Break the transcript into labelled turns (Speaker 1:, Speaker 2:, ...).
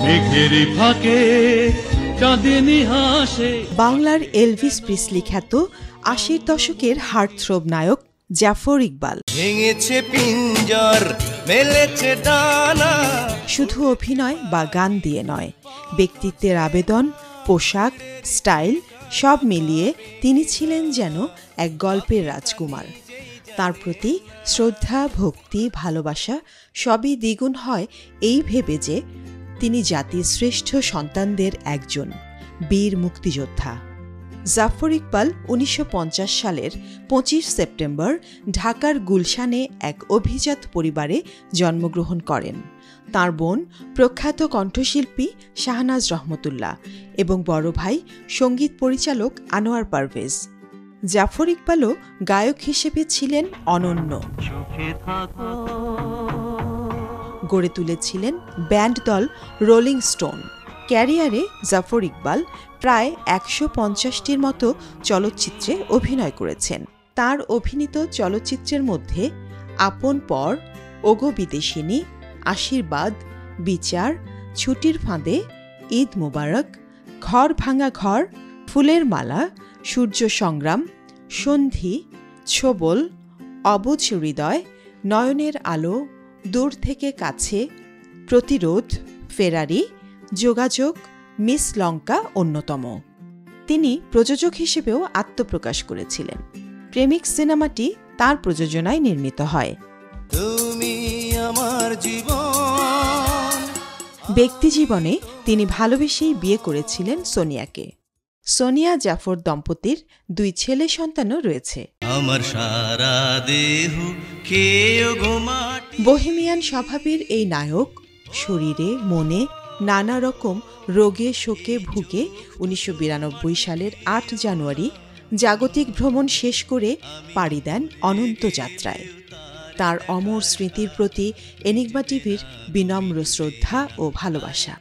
Speaker 1: মেঘেরই ফাঁকে চাঁদিনী হাসে।
Speaker 2: বাংলার এলভিস প্রিসলি খ্যাত ৮০ দশকের হার্টথ্রোব নায়ক জাফর ইকবাল
Speaker 3: ভেঙেছে পিঞ্জর, মেলেছে ডানা।
Speaker 2: শুধু অভিনয় বা গান দিয়ে নয়, ব্যক্তিত্বের আবেদন, পোশাক, স্টাইল সব মিলিয়ে তিনি ছিলেন যেন এক গল্পের রাজকুমার। তার প্রতি শ্রদ্ধা, ভক্তি, ভালোবাসা সবই দ্বিগুণ হয় এই ভেবে যে তিনি জাতির শ্রেষ্ঠ সন্তানদের একজন, বীর মুক্তিযোদ্ধা। জাফর ইকবাল ১৯৫০ সালের ২৫ সেপ্টেম্বর ঢাকার গুলশানে এক অভিজাত পরিবারে জন্মগ্রহণ করেন। তাঁর বোন প্রখ্যাত কণ্ঠশিল্পী শাহনাজ রহমতুল্লাহ এবং বড় ভাই সঙ্গীত পরিচালক আনোয়ার পারভেজ। জাফর ইকবালও গায়ক হিসেবে ছিলেন অনন্য। গড়ে তুলেছিলেন ব্যান্ড দল রোলিং স্টোন। ক্যারিয়ারে জাফর ইকবাল প্রায় ১৫০টির মতো চলচ্চিত্রে অভিনয় করেছেন। তার অভিনীত চলচ্চিত্রের মধ্যে আপন পর, ওগো বিদেশিনী, আশীর্বাদ, বিচার, ছুটির ফাঁদে, ঈদ মোবারক, ঘর ভাঙা ঘর, ফুলের মালা, সূর্য সংগ্রাম, সন্ধি, ছোবল, অবুঝ হৃদয়, নয়নের আলো, দূর থেকে কাছে, প্রতিরোধ, ফেরারি, যোগাযোগ, মিস লঙ্কা অন্যতম। তিনি প্রযোজক হিসেবেও আত্মপ্রকাশ করেছিলেন। প্রেমিক সিনেমাটি তার প্রযোজনায় নির্মিত হয়।
Speaker 3: তুমি আমার জীবন।
Speaker 2: ব্যক্তিজীবনে তিনি ভালোবেসেই বিয়ে করেছিলেন সোনিয়াকে। সোনিয়া জাফর দম্পতির ২ ছেলে সন্তানও রয়েছে।
Speaker 3: আমার সারা দেহ খেয়ে ঘুমাটি।
Speaker 2: বহেমিয়ান স্বভাবের এই নায়ক শরীরে মনে নানা রকম রোগে শোকে ভুগে ১৯৯২ সালের ৮ জানুয়ারি জাগতিক ভ্রমণ শেষ করে পাড়ি দেন অনন্ত যাত্রায়। তার অমর স্মৃতির প্রতি এনিগমা টিভির বিনম্র শ্রদ্ধা ও ভালোবাসা।